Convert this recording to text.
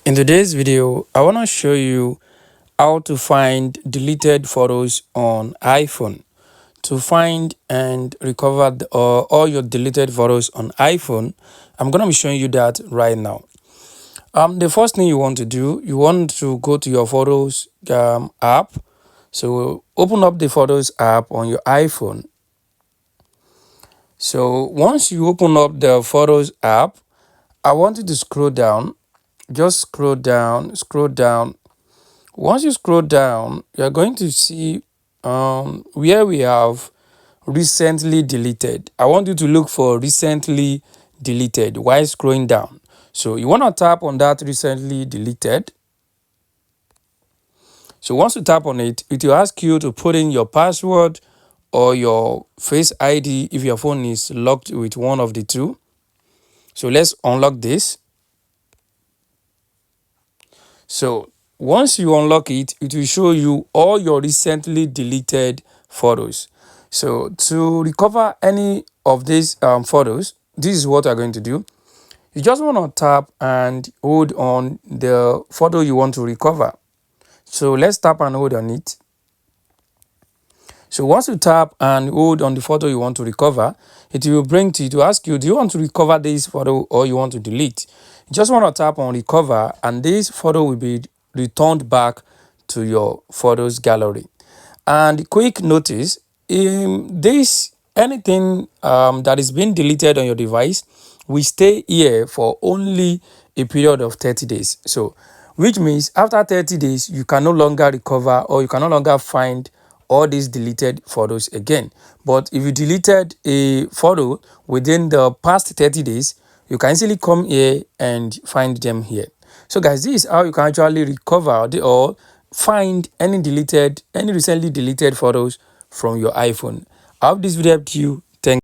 In today's video, I want to show you how to find deleted photos on iPhone. To find and recover all your deleted photos on iPhone, I'm going to be showing you that right now. The first thing you want to do, you want to go to your Photos app. So open up the Photos app on your iPhone. So once you open up the Photos app, I want you to scroll down. Just scroll down, scroll down. Once you scroll down, you're going to see where we have recently deleted. I want you to look for recently deleted while scrolling down. So you want to tap on that recently deleted. So once you tap on it, it will ask you to put in your password or your Face ID if your phone is locked with one of the two. So let's unlock this. So once you unlock it, it will show you all your recently deleted photos. So to recover any of these photos, this is what we're going to do. You just want to tap and hold on the photo you want to recover. So let's tap and hold on it. So once you tap and hold on the photo you want to recover, it will bring to you to ask you, do you want to recover this photo or you want to delete? You just want to tap on recover and this photo will be returned back to your photos gallery. And quick notice, anything that is being deleted on your device will stay here for only a period of 30 days. So which means after 30 days, you can no longer recover or you can no longer find all these deleted photos again. But if you deleted a photo within the past 30 days, you can easily come here and find them here. So guys, this is how you can actually recover or find any recently deleted photos from your iPhone. I hope this video helped you.